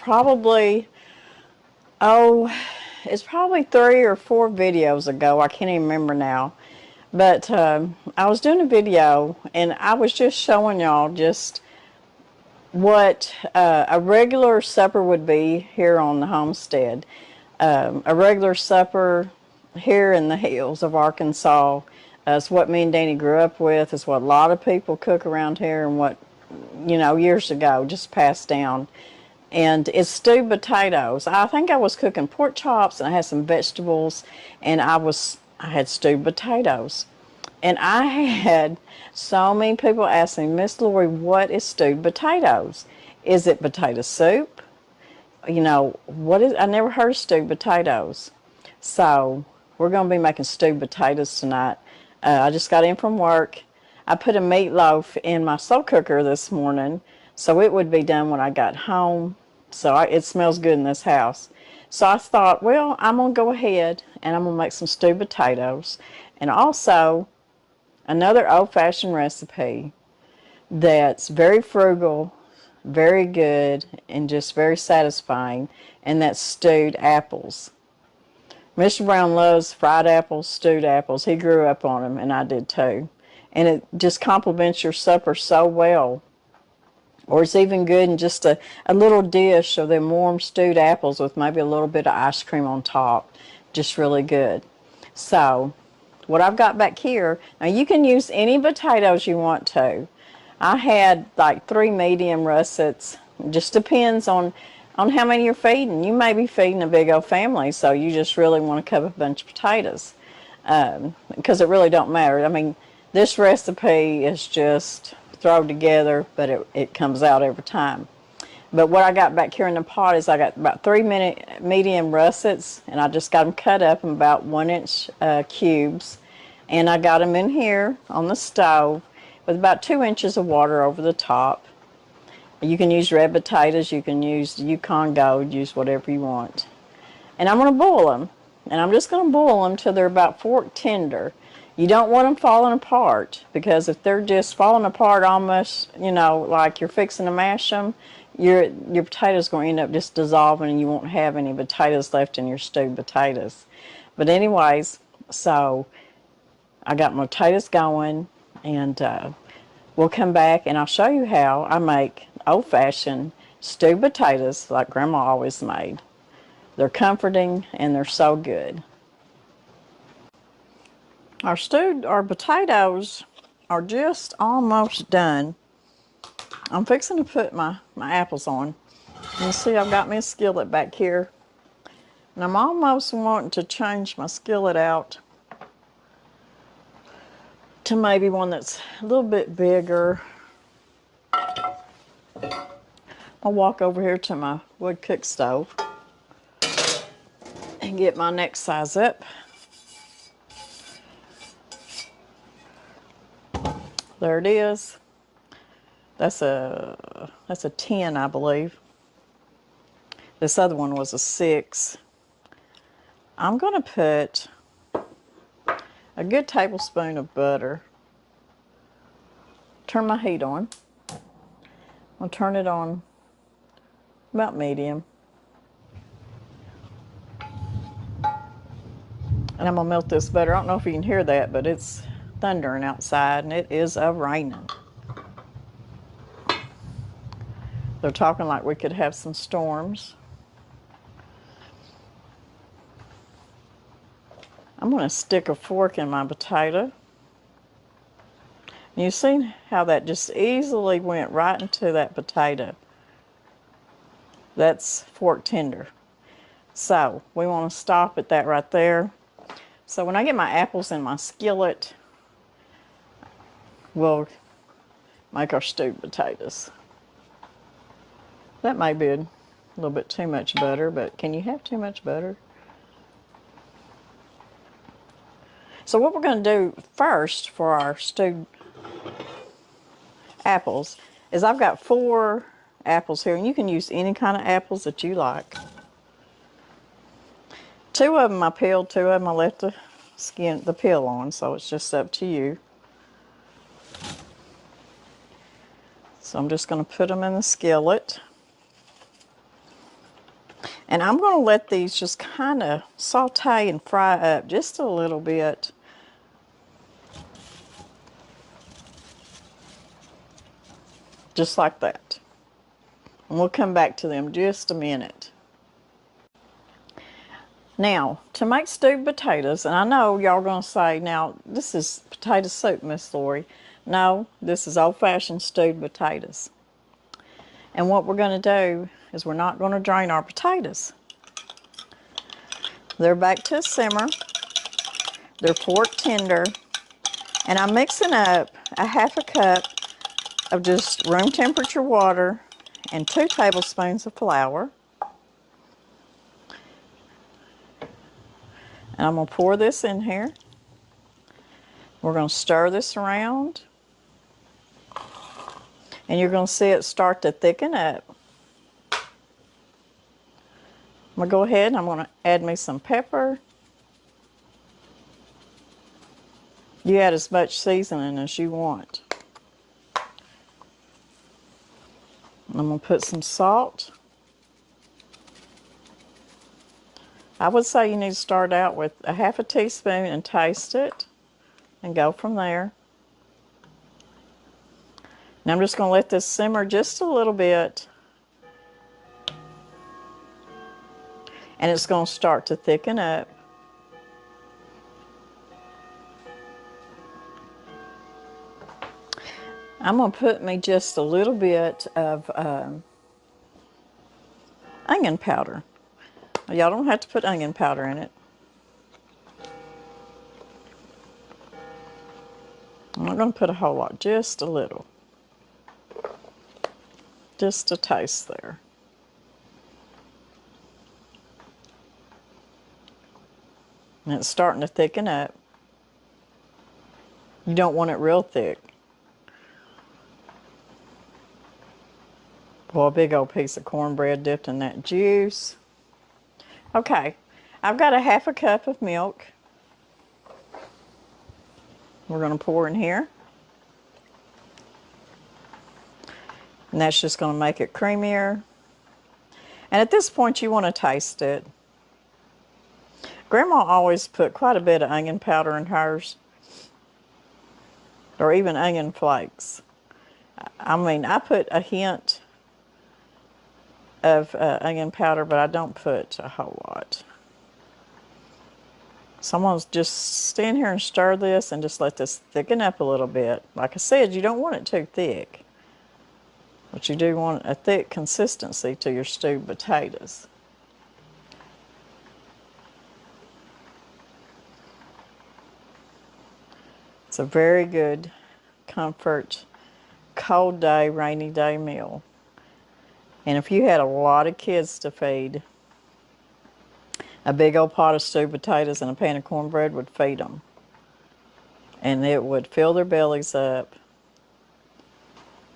probably, oh, it's probably 3 or 4 videos ago. I can't even remember now. But I was doing a video and I was just showing y'all just what a regular supper would be here on the homestead. A regular supper here in the hills of Arkansas is what me and Danny grew up with. Is what a lot of people cook around here, and what years ago just passed down. And it's stewed potatoes. I think I was cooking pork chops and I had some vegetables, and I had stewed potatoes. And I had so many people ask me, Miss Lori, what is stewed potatoes? Is it potato soup? What is, I never heard of stewed potatoes. So we're going to be making stewed potatoes tonight. I just got in from work. I put a meatloaf in my slow cooker this morning, so it would be done when I got home. So it smells good in this house. So I thought, well, I'm going to go ahead and I'm going to make some stewed potatoes. And also, another old-fashioned recipe that's very frugal, very good, and just very satisfying, and that's stewed apples. Mr. Brown loves fried apples, stewed apples. He grew up on them, and I did too. And it just complements your supper so well. Or it's even good in just a little dish of them warm stewed apples with maybe a little bit of ice cream on top. Just really good. So, what I've got back here, now you can use any potatoes you want to. I had like 3 medium russets. Just depends on how many you're feeding. You may be feeding a big old family, so you just really want to cook a bunch of potatoes. Because it really don't matter. I mean, this recipe is just thrown together, but it comes out every time. But what I got back here in the pot is I got about 3 medium russets, and I just got them cut up in about 1-inch cubes. And I got them in here on the stove with about 2 inches of water over the top. You can use red potatoes, you can use Yukon Gold, use whatever you want. And I'm going to boil them. And I'm just going to boil them till they're about fork tender. You don't want them falling apart, because if they're just falling apart almost, like you're fixing to mash them, your potatoes going to end up just dissolving and you won't have any potatoes left in your stewed potatoes. But anyways, so I got my potatoes going, and we'll come back and I'll show you how I make old-fashioned stewed potatoes like Grandma always made. They're comforting and they're so good. Our potatoes are just almost done. I'm fixing to put my apples on. You see, I've got me a skillet back here. And I'm almost wanting to change my skillet out to maybe one that's a little bit bigger. I'll walk over here to my wood cook stove and get my next size up. There it is. That's a 10, I believe. This other one was a 6. I'm going to put a good tablespoon of butter. Turn my heat on. I'll turn it on about medium. And I'm going to melt this butter. I don't know if you can hear that, but it's thundering outside, and it is a-raining. They're talking like we could have some storms. I'm going to stick a fork in my potato. You see how that just easily went right into that potato. That's fork tender. So we want to stop at that right there. So when I get my apples in my skillet, we'll make our stewed potatoes. That may be a little bit too much butter, but can you have too much butter? So what we're going to do first for our stewed apples is I've got 4 apples here, and you can use any kind of apples that you like. 2 of them I peeled, 2 of them I left the peel on, so it's just up to you. So I'm just going to put them in the skillet. And I'm going to let these just kind of saute and fry up just a little bit. Just like that. And we'll come back to them just a minute. Now, to make stewed potatoes, and I know y'all are going to say, now, this is potato soup, Miss Lori. No, this is old-fashioned stewed potatoes. And what we're going to do is we're not going to drain our potatoes. They're back to a simmer. They're pork tender. And I'm mixing up a half a cup of just room temperature water and 2 tablespoons of flour. And I'm going to pour this in here. We're going to stir this around. And you're going to see it start to thicken up. I'm going to go ahead and I'm going to add me some pepper. You add as much seasoning as you want. I'm going to put some salt. I would say you need to start out with a half a teaspoon and taste it and go from there. Now I'm just going to let this simmer just a little bit. And it's going to start to thicken up. I'm going to put me just a little bit of onion powder. Y'all don't have to put onion powder in it. I'm not going to put a whole lot, just a little. Just a taste there. And it's starting to thicken up. You don't want it real thick. Boy, a big old piece of cornbread dipped in that juice. Okay, I've got a half a cup of milk. We're going to pour in here. And that's just going to make it creamier. And at this point, you want to taste it. Grandma always put quite a bit of onion powder in hers. Or even onion flakes. I mean, I put a hint of onion powder, but I don't put a whole lot. So I'm going to just stand here and stir this and just let this thicken up a little bit. Like I said, you don't want it too thick. But you do want a thick consistency to your stewed potatoes. It's a very good comfort, cold day, rainy day meal. And if you had a lot of kids to feed, a big old pot of stewed potatoes and a pan of cornbread would feed them. And it would fill their bellies up.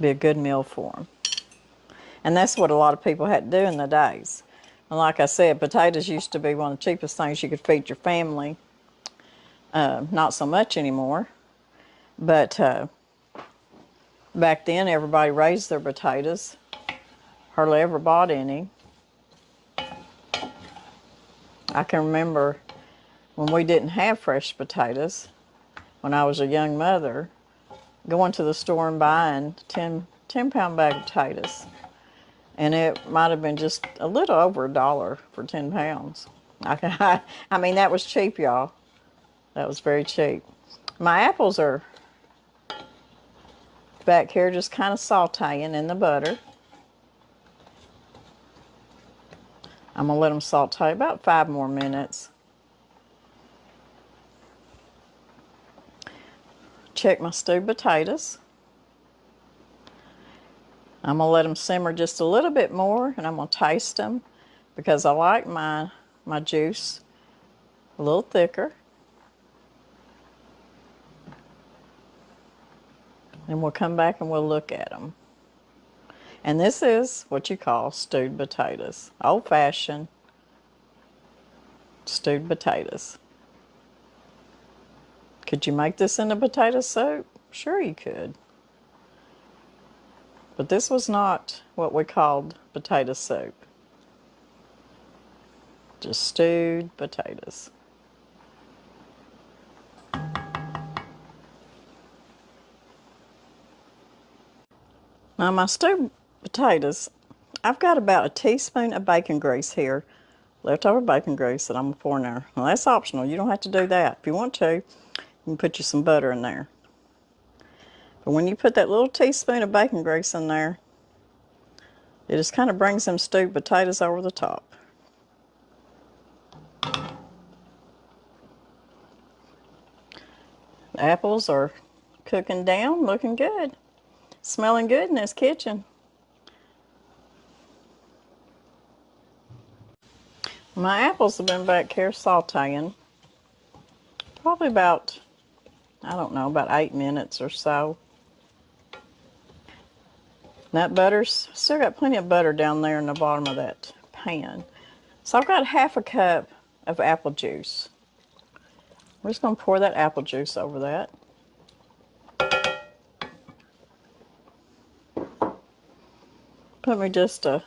Be a good meal for them. And that's what a lot of people had to do in the days. And like I said, potatoes used to be one of the cheapest things you could feed your family. Not so much anymore. But back then, everybody raised their potatoes. Hardly ever bought any. I can remember when we didn't have fresh potatoes, when I was a young mother, going to the store and buying 10-pound bag of potatoes. And it might have been just a little over $1 for 10 pounds. I mean, that was cheap, y'all. That was very cheap. My apples are back here just kind of sauteing in the butter. I'm going to let them saute about 5 more minutes. Check my stewed potatoes. I'm going to let them simmer just a little bit more, and I'm going to taste them because I like my juice a little thicker. And we'll come back and we'll look at them. And this is what you call stewed potatoes. Old-fashioned stewed potatoes. Could you make this into potato soup? Sure you could. But this was not what we called potato soup. Just stewed potatoes. Now my stewed potatoes, I've got about a teaspoon of bacon grease here, leftover bacon grease that I'm going to pour in there. Well, that's optional. You don't have to do that. If you want to, you can put you some butter in there. But when you put that little teaspoon of bacon grease in there, it just kind of brings them stewed potatoes over the top. The apples are cooking down, looking good. Smelling good in this kitchen. My apples have been back here sauteing. Probably about, I don't know, about 8 minutes or so. That butter's, still got plenty of butter down there in the bottom of that pan. So I've got half a cup of apple juice. We're just going to pour that apple juice over that. Put me just a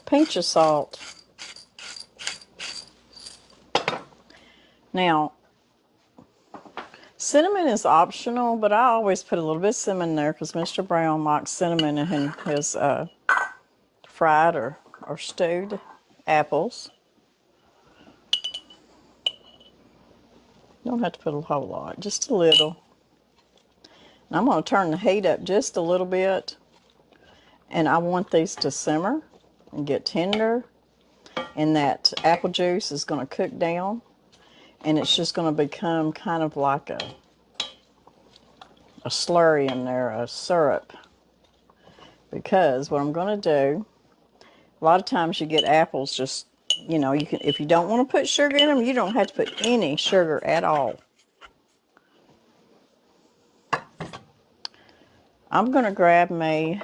pinch of salt. Now, cinnamon is optional, but I always put a little bit of cinnamon there because Mr. Brown likes cinnamon in his fried or stewed apples. You don't have to put a whole lot, just a little. And I'm going to turn the heat up just a little bit. And I want these to simmer and get tender. And that apple juice is going to cook down. And it's just going to become kind of like a slurry in there, a syrup. Because what I'm going to do, a lot of times you get apples just, you know, you can, if you don't want to put sugar in them, you don't have to put any sugar at all. I'm going to grab me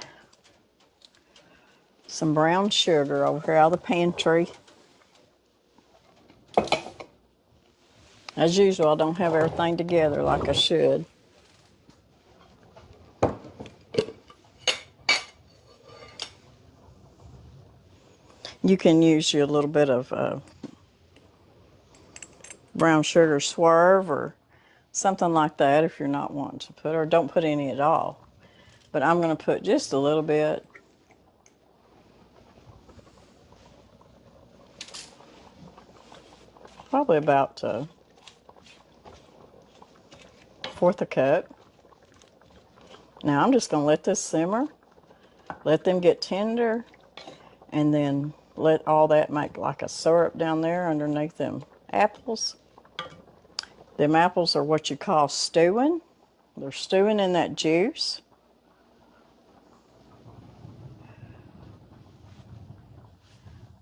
some brown sugar over here out of the pantry. As usual, I don't have everything together like I should. You can use your little bit of brown sugar swerve or something like that if you're not wanting to put, or don't put any at all. But I'm going to put just a little bit. Probably about a fourth a cup. Now I'm just going to let this simmer, let them get tender, and then let all that make like a syrup down there underneath them apples. Them apples are what you call stewing. They're stewing in that juice.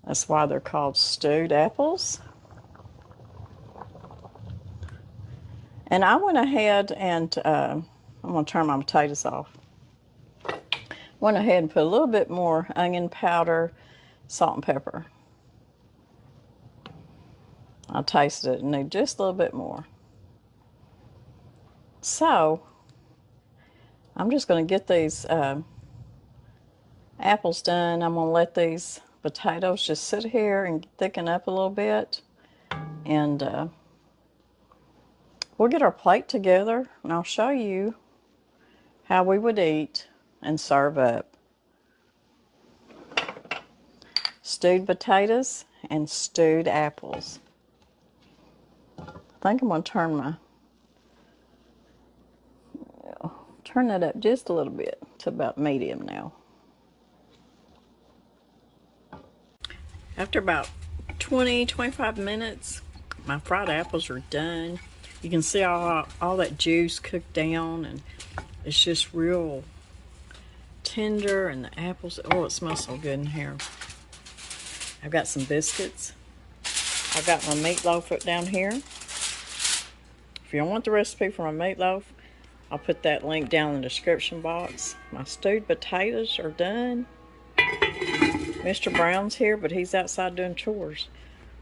That's why they're called stewed apples. And I went ahead and, I'm going to turn my potatoes off. Went ahead and put a little bit more onion powder, salt and pepper. I tasted it and need just a little bit more. So, I'm just going to get these apples done. I'm going to let these potatoes just sit here and thicken up a little bit. And we'll get our plate together and I'll show you how we would eat and serve up stewed potatoes and stewed apples. I think I'm going to turn that up just a little bit to about medium now. After about 20-25 minutes, my fried apples are done. You can see all that juice cooked down, and it's just real tender, and the apples, oh, it smells so good in here. I've got some biscuits. I've got my meatloaf down here. If you don't want the recipe for my meatloaf, I'll put that link down in the description box. My stewed potatoes are done. Mr. Brown's here, but he's outside doing chores.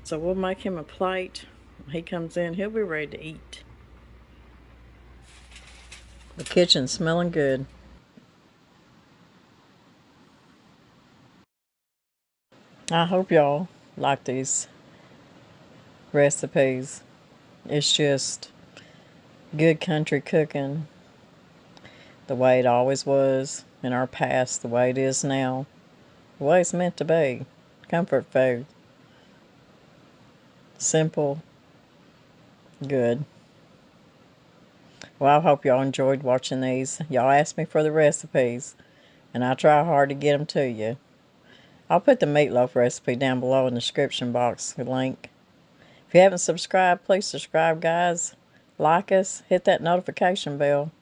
So we'll make him a plate. When he comes in, he'll be ready to eat. The kitchen's smelling good. I hope y'all like these recipes. It's just good country cooking the way it always was in our past, the way it is now, the way it's meant to be. Comfort food. Simple, good. Well, I hope y'all enjoyed watching these. Y'all asked me for the recipes, and I try hard to get them to you. I'll put the meatloaf recipe down below in the description box, the link. If you haven't subscribed, please subscribe, guys. Like us, hit that notification bell.